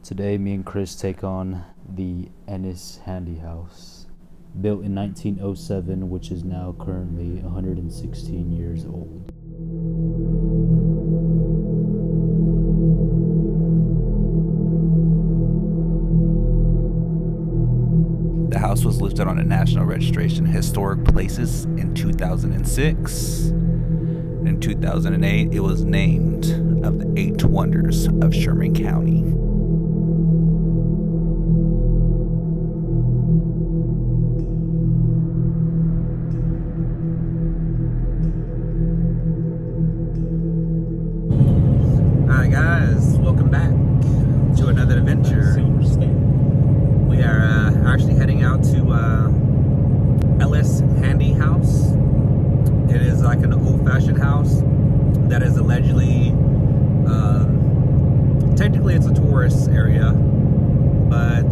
Today, me and Chris take on the Ennis-Handy house, built in 1907, which is now currently 116 years old. The house was listed on the National Registration of Historic Places in 2006. In 2008, it was named of the 8 Wonders of Sherman County. Alright guys, welcome back to another adventure. We are actually heading out to Ennis-Handy house. It is like an old-fashioned house that is allegedly, technically it's a tourist area, but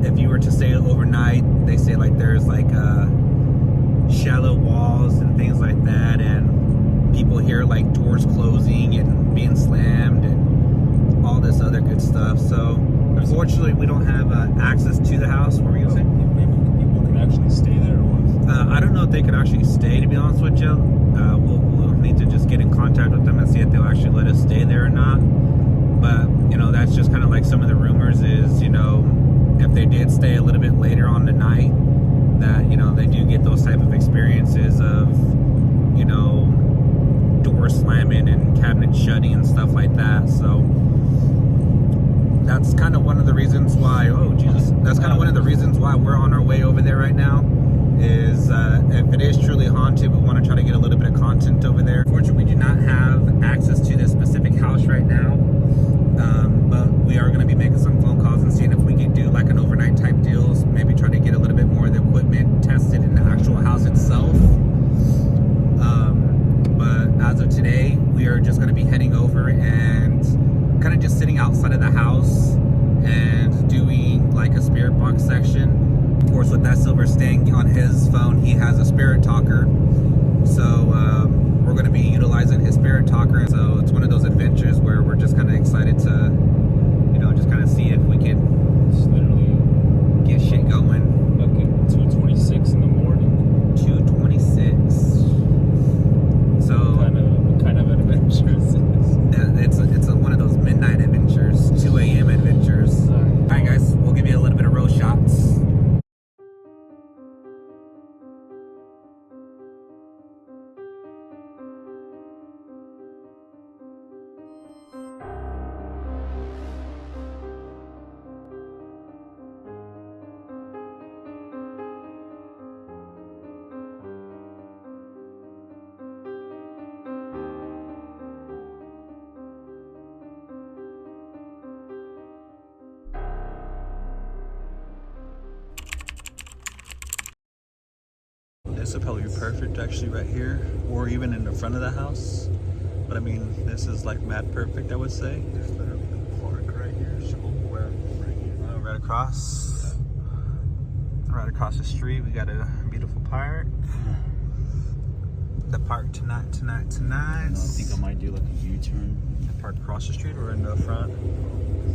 if you were to stay overnight, they say like there's like shallow walls and things like that, and people hear like doors closing and being slammed and all this other good stuff. So unfortunately we don't have access to the house. What were you saying? People can actually stay there or what? I don't know if they could actually stay, to be honest with you. We'll need to just get in contact with them and see if they'll actually let us stay there or not. But, you know, that's just kind of like some of the rumors is, you know, if they did stay a little bit later on the night, that, you know, they do get those type of experiences of, you know, doors slamming and cabinets shutting and stuff like that. So that's kind of one of the reasons why, oh Jesus, that's kind of one of the reasons why we're on our way over there right now. Is if it is truly haunted, we want to try to get a little bit of content over there. Unfortunately, we do not have access to this specific house right now, but we are going to be making some phone calls and seeing if we can do like an overnight type deals, maybe try to get a little bit more of the equipment tested in the actual house itself. But as of today, we are just going to be heading over and kind of just sitting outside of the house and doing like a spirit box section. Of course, with that Silver Sting on his phone, he has a spirit talker. So we're going to be utilizing his spirit talker. So it's one of those adventures where we're just kind of excited to, you know, just kind of see if we can literally get shit going. Fucking 2:26 in the morning. 2:26. So What kind of adventure is this? It's one of those midnight adventures, 2 a.m. adventures. All right, guys, we'll give you a little bit of roll shots. This would probably be perfect actually right here, or even in the front of the house. But I mean, this is like mad perfect, I would say. There's literally the park right here. So where right here. Right across. Right across the street, we got a beautiful park. The park tonight. I think I might do like a U-turn. The park across the street or in the front?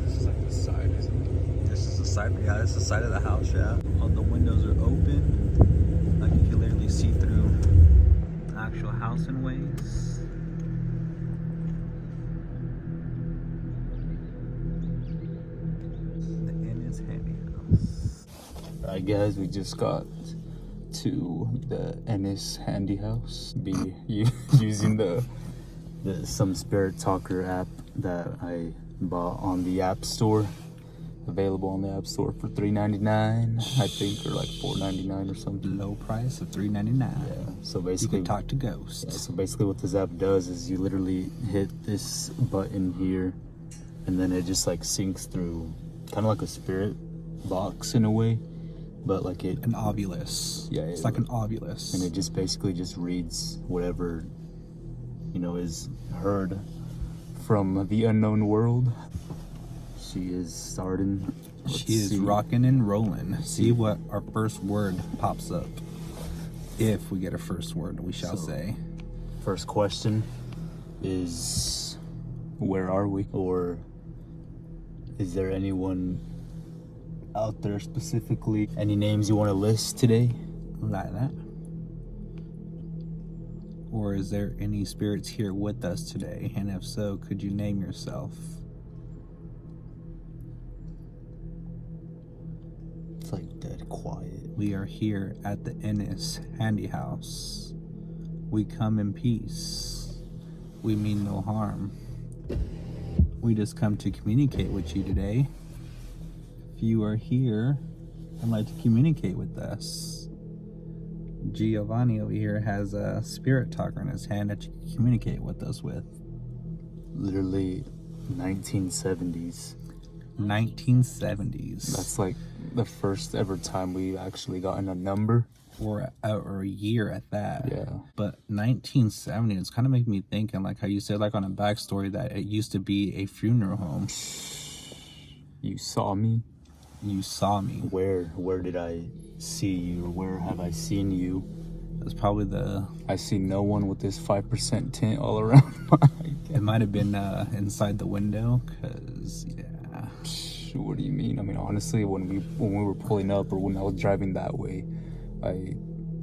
This is like the side, isn't it? This is the side, yeah, this is the side of the house, yeah. All the windows are open. Like you can literally see through the actual house in ways. The Ennis-Handy house. Alright guys, we just got to the Ennis-Handy house. Be using the some spirit talker app that I bought on the App Store. Available on the App Store for $3.99, I think, or like $4.99 or something. Low price of $3.99. Yeah. So basically, you can talk to ghosts. Yeah, so basically, what this app does is you literally hit this button here, and then it just like syncs through, kind of like a spirit box in a way, but like an ovulus. Yeah, it's like an ovulus, and it just basically just reads whatever, you know, is heard from the unknown world. She is starting. She is rocking and rolling. See what our first word pops up. If we get a first word, we shall say. First question is, where are we? Or Is there anyone out there specifically? Any names you want to list today? Like that. Or is there any spirits here with us today? And if so, could you name yourself? It's like dead quiet. We are here at the Ennis-Handy house. We come in peace. We mean no harm. We just come to communicate with you today. If you are here and like to communicate with us, Giovanni over here has a spirit talker in his hand that you can communicate with us with. Literally 1970s. 1970s. That's like the first ever time we actually gotten a number. Or a year at that. Yeah. But 1970, it's kind of making me think, and like how you said, like on a backstory, that it used to be a funeral home. You saw me? You saw me. Where did I see you? Or where have I seen you? That's probably the... I see no one with this 5% tint all around. It might have been inside the window, because, yeah. What do you mean? I mean, honestly, when we were pulling up, or when I was driving that way, I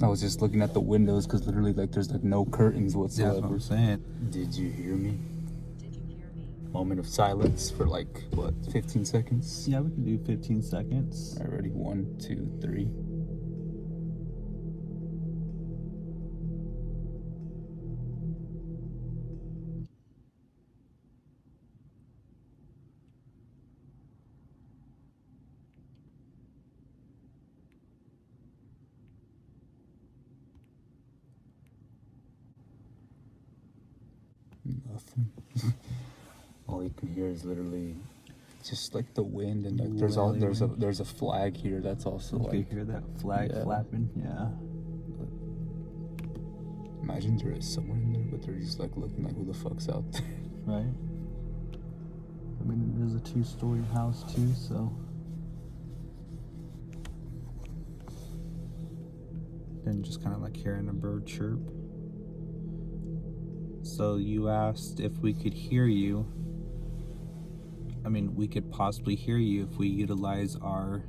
was just looking at the windows, because literally, like, there's like no curtains whatsoever. That's what I'm saying. Did you hear me? Moment of silence for like, what, 15 seconds? Yeah, we can do 15 seconds. All right, ready? 1, 2, 3. Nothing. All you can hear is literally just like the wind, and like there's a flag here that's also You like, can hear that flag flapping. Yeah. imagine there is someone in there, but they're just like looking like, who the fuck's out there? Right. I mean, it is a 2-story house too, so. Then just kind of like hearing a bird chirp. So you asked if we could hear you. I mean, we could possibly hear you if we utilize our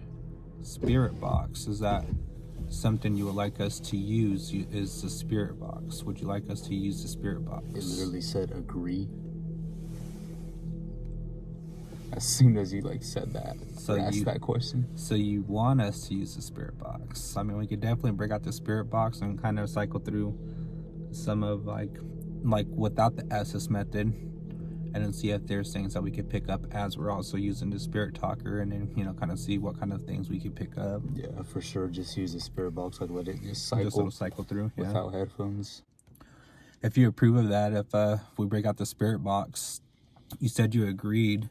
spirit box. Is that something you would like us to use? Is the spirit box? Would you like us to use the spirit box? It literally said agree. As soon as you like said that, So or asked you- that question. So you want us to use the spirit box? I mean, we could definitely break out the spirit box and kind of cycle through some of like without the SS method, and then see if there's things that we could pick up as we're also using the spirit talker, and then, you know, kind of see what kind of things we could pick up. Yeah, for sure. Just use the spirit box. Like, let it just Just cycle little cycle through. Yeah. without headphones. If you approve of that, if we break out the spirit box, you said you agreed.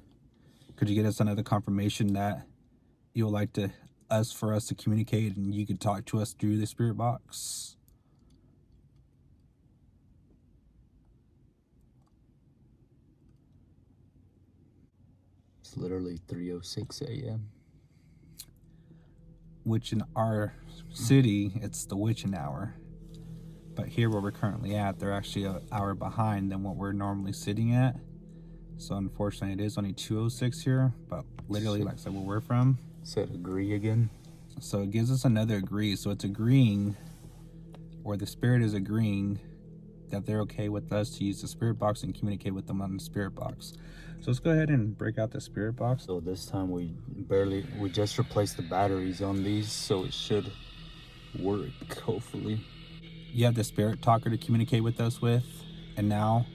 Could you get us another confirmation that you would like for us to communicate, and you could talk to us through the spirit box? It's literally 3:06 a.m. Which in our city, it's the witching hour. But here where we're currently at, they're actually an hour behind than what we're normally sitting at. So unfortunately, it is only 2:06 here, but literally, like I said, where we're from. Said agree again. So it gives us another agree. So it's agreeing, or the spirit is agreeing, that they're okay with us to use the spirit box and communicate with them on the spirit box. So let's go ahead and break out the spirit box. So this time we just replaced the batteries on these, so it should work, hopefully. You have the spirit talker to communicate with us with, and now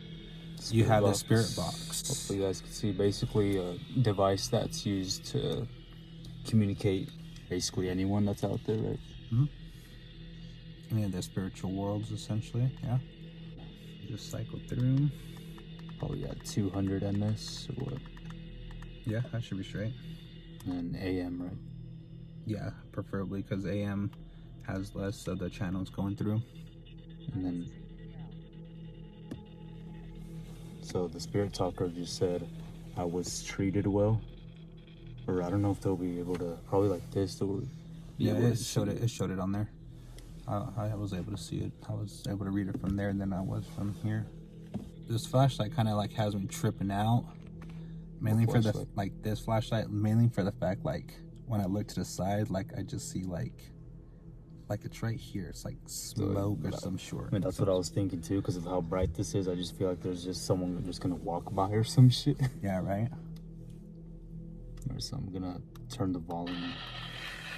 you have the spirit box. Hopefully you guys can see, basically a device that's used to communicate basically anyone that's out there, right? Mm-hmm. Any of the spiritual worlds, essentially, yeah. Just cycle through. Probably at 200 ms or what? Yeah, that should be straight. And AM, right? Yeah, preferably, because AM has less of the channels going through. And then, so the spirit talker just said I was treated well, or I don't know if they'll be able to, probably like this, they'll be Yeah, able to it showed see it. It showed it on there. I was able to see it. I was able to read it from there than I was from here. This flashlight kind of like has me tripping out, Mainly for the flashlight? like this flashlight, mainly for the fact like when I look to the side, like I just see like it's right here. It's like smoke or some sort. I mean, that's what I was thinking too, because of how bright this is. I just feel like there's just someone just gonna walk by or some shit. Yeah, right. So I'm gonna turn the volume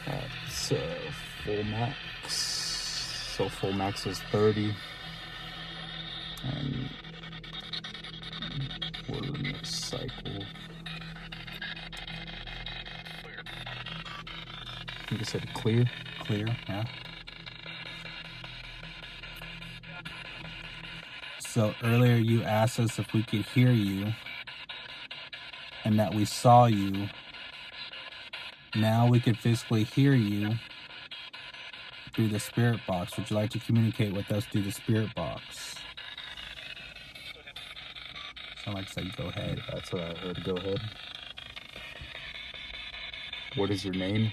at full max. So full max is 30, and we're in a cycle. You just said clear. Clear, yeah. So earlier you asked us if we could hear you and that we saw you. Now we could physically hear you through the spirit box. Would you like to communicate with us through the spirit box? Sound like say go ahead. That's what I heard. Go ahead. What is your name?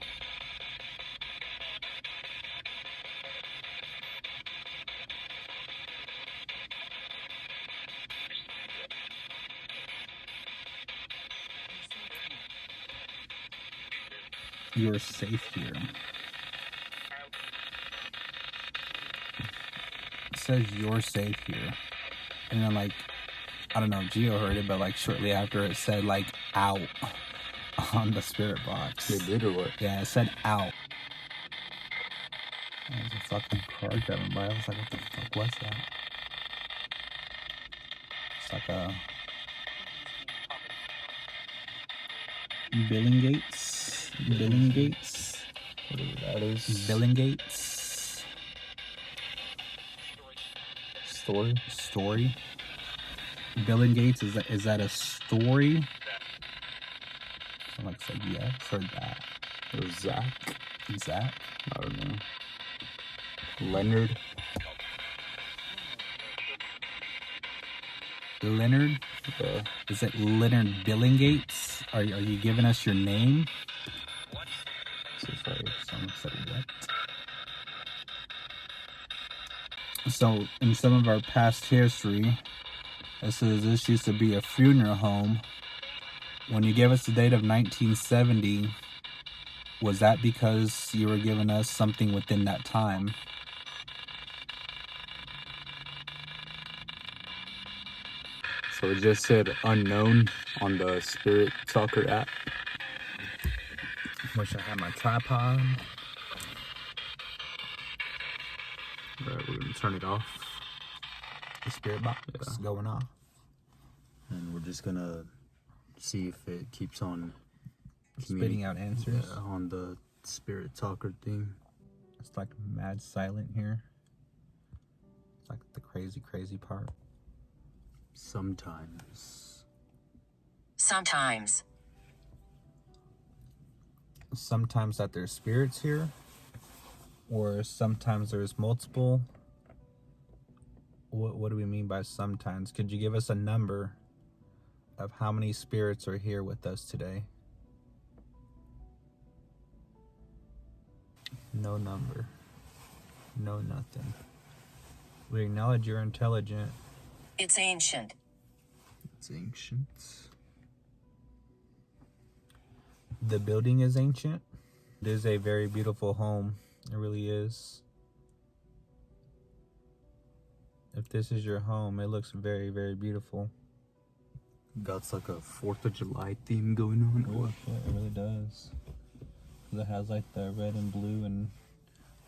You're safe here. It says you're safe here. And then like, I don't know if Gio heard it, but like shortly after it said like out on the spirit box. It did or what? Yeah, it said out. There's a fucking car driving by. I was like, what the fuck was that? It's like a Billing Gates. Whatever that is. Billing Gates. Story. Billing Gates, is that a story? Someone said yes or that. Or Zach. Zach? I don't know. Leonard. Leonard? Yeah. Is it Leonard Billingates? Are you giving us your name? Someone said what? So, in some of our past history, it says this used to be a funeral home. When you gave us the date of 1970, was that because you were giving us something within that time? So it just said unknown on the Spirit Talker app. Wish I had my tripod. Alright, we're gonna turn it off. The spirit box is going off. And we're just gonna see if it keeps on Spitting out answers. Yeah, on the Spirit Talker thing. It's like mad silent here. It's like the crazy part. Sometimes. Sometimes that there's spirits here, or sometimes there's multiple. What do we mean by sometimes? Could you give us a number of how many spirits are here with us today? No number. No nothing. We acknowledge you're intelligent. It's ancient. It's ancient. The building is ancient. It is a very beautiful home. It really is. If this is your home, it looks very, very beautiful. Got like a 4th of July theme going on. Oh, shit, it really does. It has like the red and blue and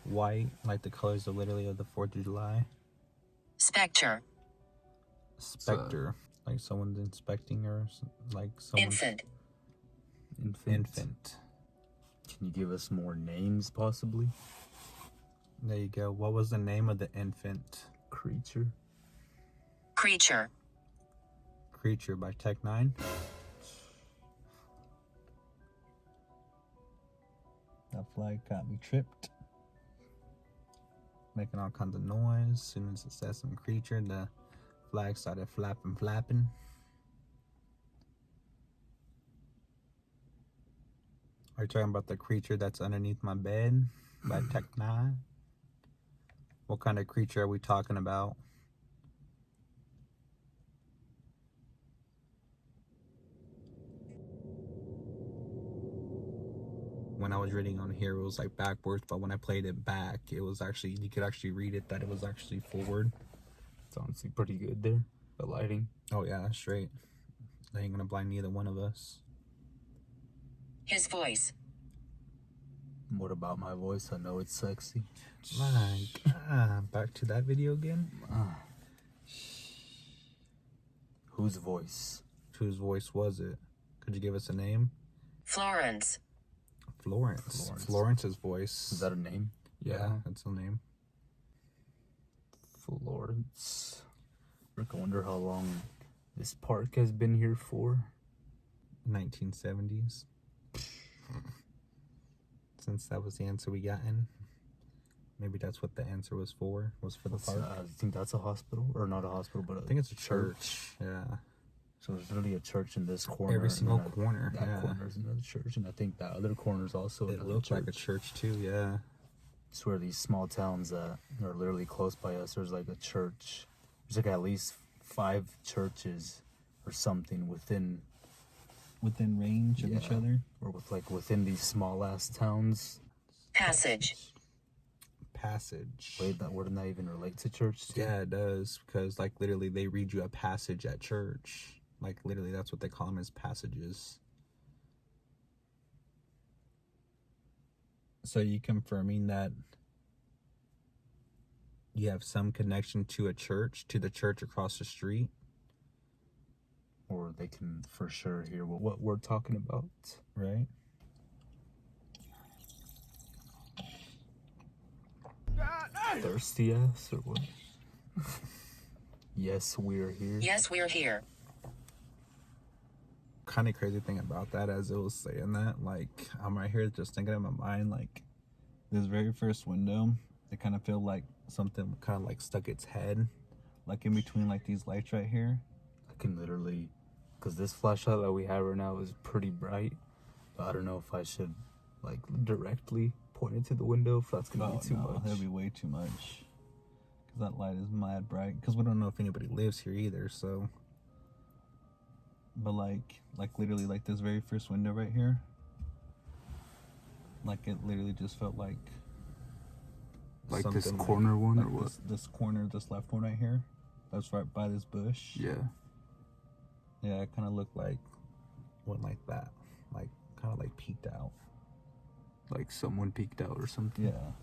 white, like the colors of literally of the 4th of July. Spectre. Like someone's inspecting or like someone's... Infant. Can you give us more names, possibly? There you go. What was the name of the infant? Creature by Tech 9. That flag got me tripped. Making all kinds of noise. As soon as it says some creature, the flag started flapping. Are you talking about the creature that's underneath my bed by Tech 9? What kind of creature are we talking about? when I was reading on here, it was like backwards, but when I played it back, it was actually, you could actually read it that it was actually forward. It's honestly pretty good there. The lighting. Oh yeah, straight. They ain't gonna blind neither one of us. His voice. What about my voice? I know it's sexy. My God. Back to that video again? Whose voice? Whose voice was it? Could you give us a name? Florence. Florence. Florence's voice. Is that a name? Yeah, that's a name. Florence. Rick, I wonder how long this park has been here for. 1970s. Since that was the answer we got in. Maybe that's what the answer was for the park. I think that's a hospital, or not a hospital, but I think it's a church. Yeah. So there's literally a church in this corner. Every single and corner. That Yeah. corner is another church, and I think that other corner is also It another looks like a church. church too, yeah. I swear these small towns that are literally close by us, there's like a church. There's like at least 5 churches or something within Range of each other. or within these small ass towns. Passage. Passage. Wait, that wouldn't that even relate to church too? Yeah, it does, because like literally they read you a passage at church. Like literally that's what they call them, is passages. So you confirming that you have some connection to a church, to the church across the street? Or they can for sure hear what we're talking about. Right? Thirsty ass or what? Yes, we're here. Yes, we're here. Kind of crazy thing about that, as it was saying that, like, I'm right here just thinking in my mind, like, this very first window, it kind of feel like something kind of like stuck its head, like in between like these lights right here. I can literally, because this flashlight that we have right now is pretty bright, but I don't know if I should like directly point it to the window, if that's gonna be too much. That'd be way too much, because that light is mad bright, because we don't know if anybody lives here either. So, but like literally like this very first window right here, like it literally just felt like this something corner one like or what? this corner, this left one right here, that's right by this bush. Yeah. Yeah, it kind of looked like, went like that, like kind of like peeked out. Like someone peeked out or something. Yeah.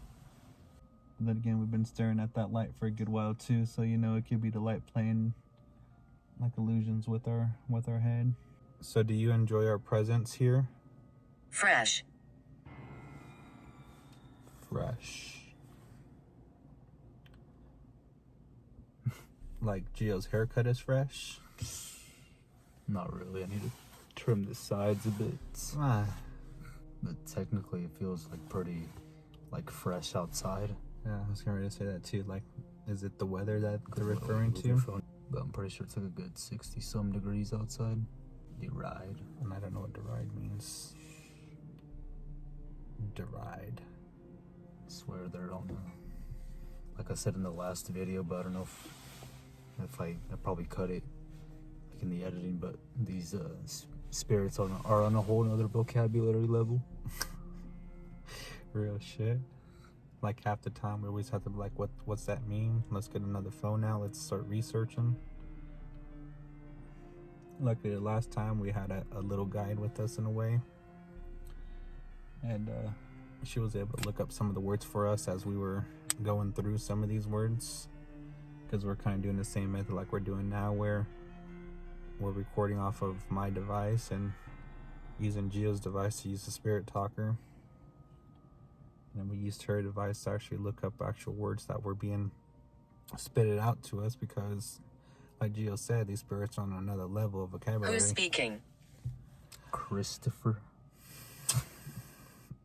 And then again, we've been staring at that light for a good while too, so you know it could be the light playing like illusions with our head. So do you enjoy our presence here? Fresh. Fresh. Like Gio's haircut is fresh? Not really. I need to trim the sides a bit. Ah, But technically it feels like pretty like fresh outside. yeah, I was getting ready to say that too. Like, is it the weather that they're referring to? But I'm pretty sure it's like a good 60 some degrees outside. Deride. And I don't know what deride means. Deride. I swear they're on the, like I said in the last video, but I don't know if I probably cut it like in the editing, but these spirits are on a whole nother vocabulary level. Real shit. Like half the time we always have to be like, what's that mean? Let's get another phone out. Let's start researching. Luckily, the last time we had a little guide with us in a way. And she was able to look up some of the words for us as we were going through some of these words. Because we're kind of doing the same method like we're doing now, where we're recording off of my device and using Gio's device to use the spirit talker. And then we used her device to actually look up actual words that were being spitted out to us, because like Gio said, these spirits are on another level of vocabulary. Who's speaking? Christopher.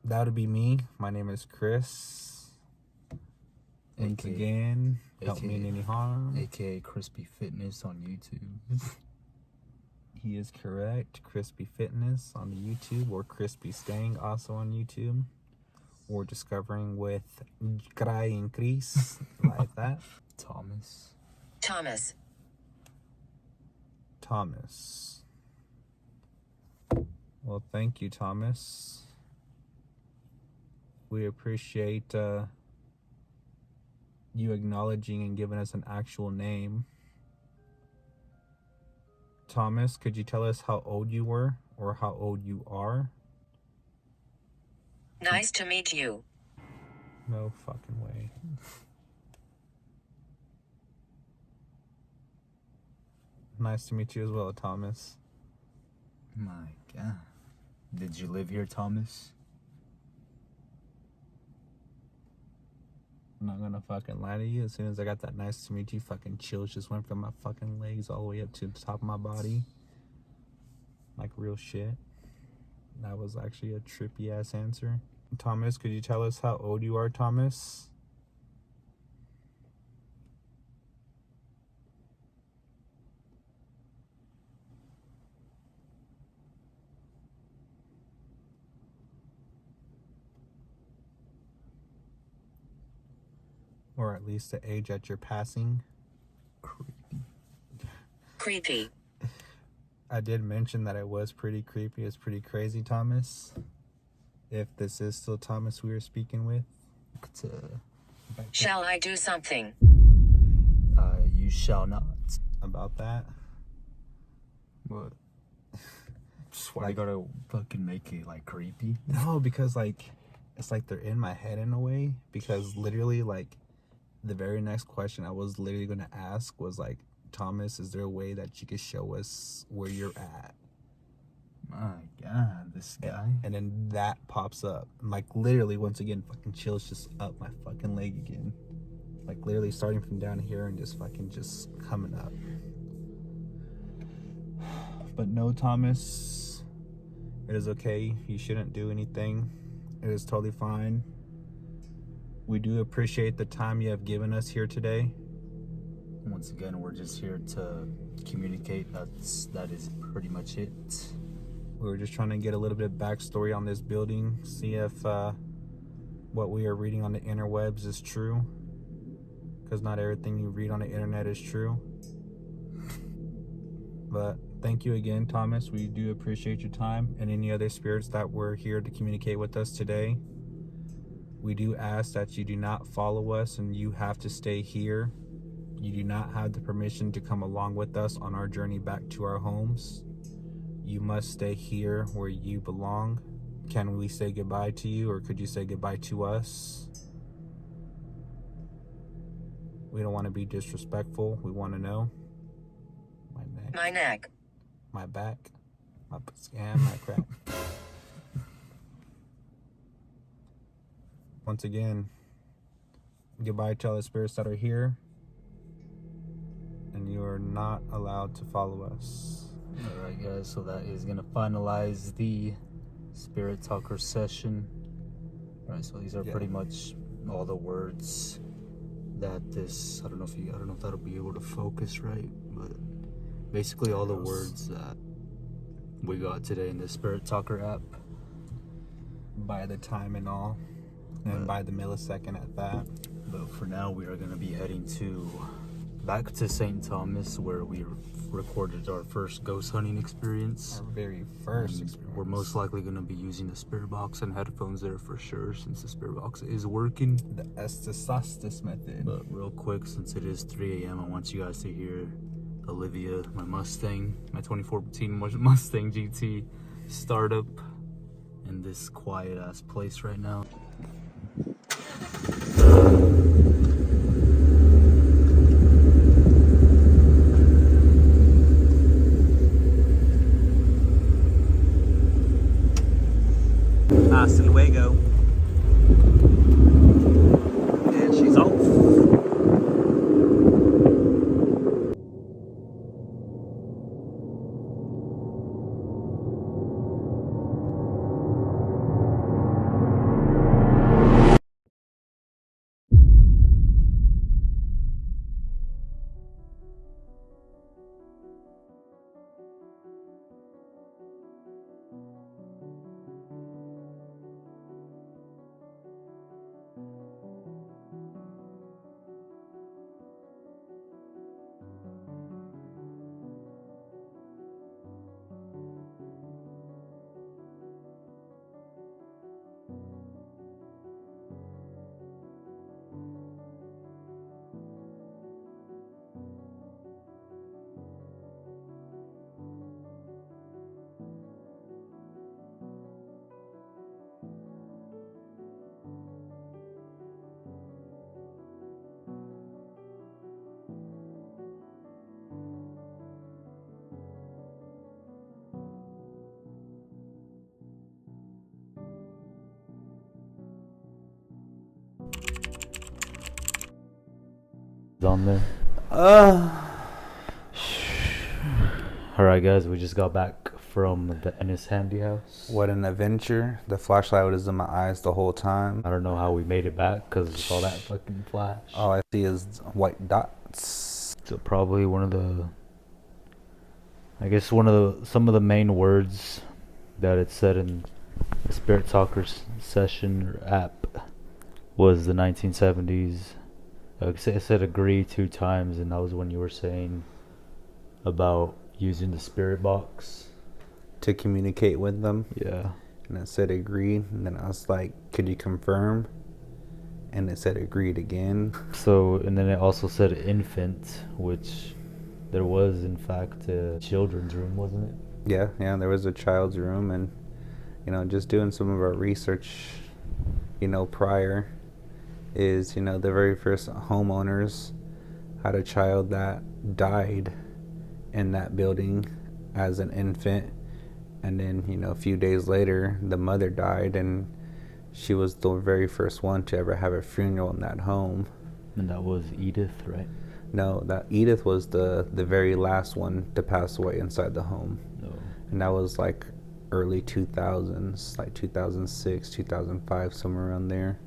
That would be me. My name is Chris. Once AKA again, don't mean any harm. AKA Crispy Fitness on YouTube. He is correct. Crispy Fitness on the YouTube, or Crispy Stang also on YouTube, or Discovering with Gray and Chris, like that. Thomas. Thomas. Thomas. Well, thank you, Thomas. We appreciate you acknowledging and giving us an actual name. Thomas, could you tell us how old you were or how old you are? Nice to meet you. No fucking way. Nice to meet you as well, Thomas. My God. Did you live here, Thomas? I'm not gonna fucking lie to you. As soon as I got that nice to meet you, fucking chills just went from my fucking legs all the way up to the top of my body. Like real shit. That was actually a trippy ass answer. Thomas, could you tell us how old you are, Thomas? Or at least the age at your passing. Creepy. I did mention that it was pretty creepy. It's pretty crazy, Thomas. If this is still Thomas we were speaking with. Shall I do something? You shall not. About that. What? Why you gotta fucking make it like creepy? No, because like it's like they're in my head in a way. Because literally like the very next question I was literally gonna ask was like, Thomas, is there a way that you could show us where you're at? My God, this guy. And then that pops up. Like literally once again fucking chills just up my fucking leg again. Like literally starting from down here and just fucking just coming up. But no, Thomas, it is okay. You shouldn't do anything. It is totally fine. We do appreciate the time you have given us here today. Once again, we're just here to communicate. That is pretty much it. We were just trying to get a little bit of backstory on this building, see if what we are reading on the interwebs is true. Because not everything you read on the internet is true. But thank you again, Thomas. We do appreciate your time and any other spirits that were here to communicate with us today. We do ask that you do not follow us and you have to stay here. You do not have the permission to come along with us on our journey back to our homes. You must stay here where you belong. Can we say goodbye to you, or could you say goodbye to us? We don't want to be disrespectful. We want to know. My neck. My neck. My back. My pussy and my crack. Once again, goodbye to all the spirits that are here. And you are not allowed to follow us. Alright guys, so that is gonna finalize the Spirit Talker session. Alright, so these are pretty much all the words that this, I don't know if that'll be able to focus right, but basically all the words that we got today in the Spirit Talker app. By the time and all. And by the millisecond at that. But for now we are gonna be heading back to St. Thomas, where we recorded our first ghost hunting experience. Our very first experience. We're most likely going to be using the spirit box and headphones there for sure, since the spirit box is working. The Estes method. But real quick, since it is 3 a.m., I want you guys to hear Olivia, my Mustang, my 2014 Mustang GT startup in this quiet ass place right now. Hasta luego. And she's off. on there. Alright guys, we just got back from the Ennis-Handy house. What an adventure. The flashlight was in my eyes the whole time. I don't know how we made it back because it's all that fucking flash. All I see is white dots. So probably some of the main words that it said in the Spirit Talker session or app was the 1970s. It said agree 2 times, and that was when you were saying about using the spirit box To communicate with them. Yeah. And it said agreed. And then I was like, could you confirm? And it said agreed again. So, and then it also said infant, which there was in fact a children's room, wasn't it? Yeah, there was a child's room. And, just doing some of our research, prior is, the very first homeowners had a child that died in that building as an infant. And then, a few days later, the mother died, and she was the very first one to ever have a funeral in that home. And that was Edith, right? No, that Edith was the very last one to pass away inside the home. No. And that was like early 2000s, like 2006, 2005, somewhere around there.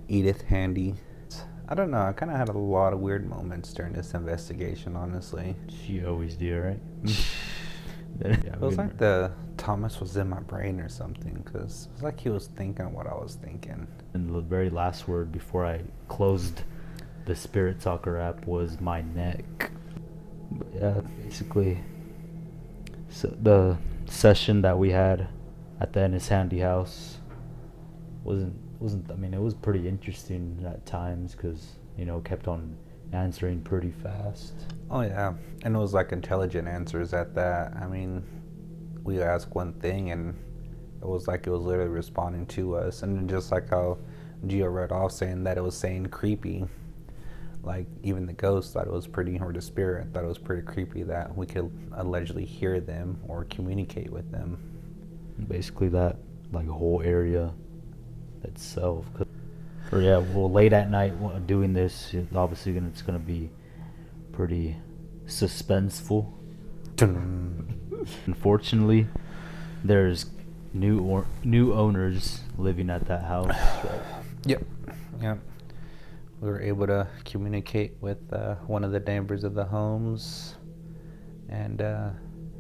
Ennis-Handy. I don't know, I kind of had a lot of weird moments during this investigation, honestly. You always do, right? It was like the Thomas was in my brain or something, because it was like he was thinking what I was thinking. And the very last word before I closed the Spirit Talker app was my neck. But yeah, basically, so the session that we had at the Ennis-Handy house wasn't. I mean, it was pretty interesting at times because kept on answering pretty fast. Oh yeah, and it was like intelligent answers at that. I mean, we asked one thing and it was literally responding to us. And then just like how Gio read off saying that it was saying creepy, like even the ghost thought it was pretty, or the spirit thought it was pretty creepy that we could allegedly hear them or communicate with them. Basically that like whole area itself. Or yeah, well, late at night doing this, obviously it's gonna be pretty suspenseful. Unfortunately, there's new owners living at that house. Right? Yep. We were able to communicate with one of the neighbors of the homes, and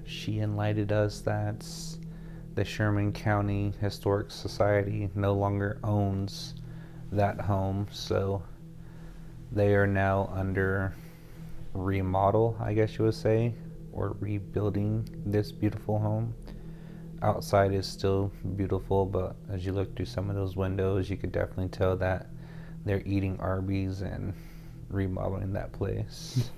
she enlightened us that the Sherman County Historic Society no longer owns that home, so they are now under remodel, I guess you would say, or rebuilding this beautiful home. Outside is still beautiful, but as you look through some of those windows, you could definitely tell that they're eating Arby's and remodeling that place.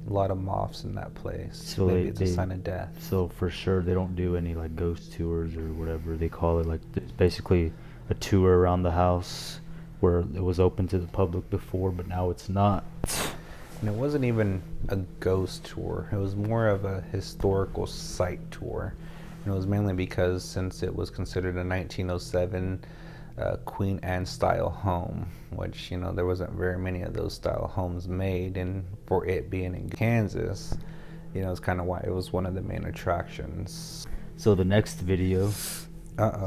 A lot of moths in that place. So maybe it's a sign of death. So for sure they don't do any like ghost tours or whatever they call it. Like it's basically a tour around the house where it was open to the public before, but now it's not. And it wasn't even a ghost tour. It was more of a historical site tour. And it was mainly because since it was considered a 1907 Queen Anne style home, which there wasn't very many of those style homes made, and for it being in Kansas, it's kind of why it was one of the main attractions. So the next video,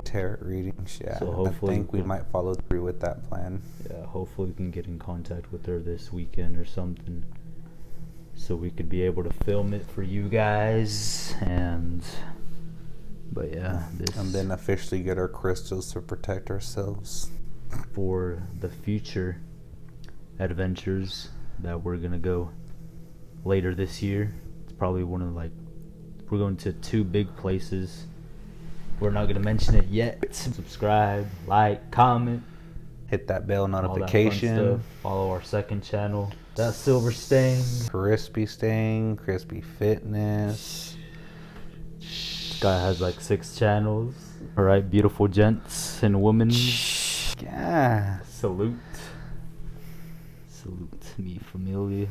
tarot readings. Yeah, so hopefully I think we might follow through with that plan. Yeah, hopefully we can get in contact with her this weekend or something, so we could be able to film it for you guys. But yeah, and then officially get our crystals to protect ourselves for the future adventures that we're gonna go later this year. It's probably we're going to 2 big places. We're not gonna mention it yet. Subscribe, like, comment, hit that bell notification. All that fun stuff. Follow our second channel, That Silver Stain, Crispy Fitness. Guy has like 6 channels. All right, beautiful gents and women. Yeah. Salute, mi familia.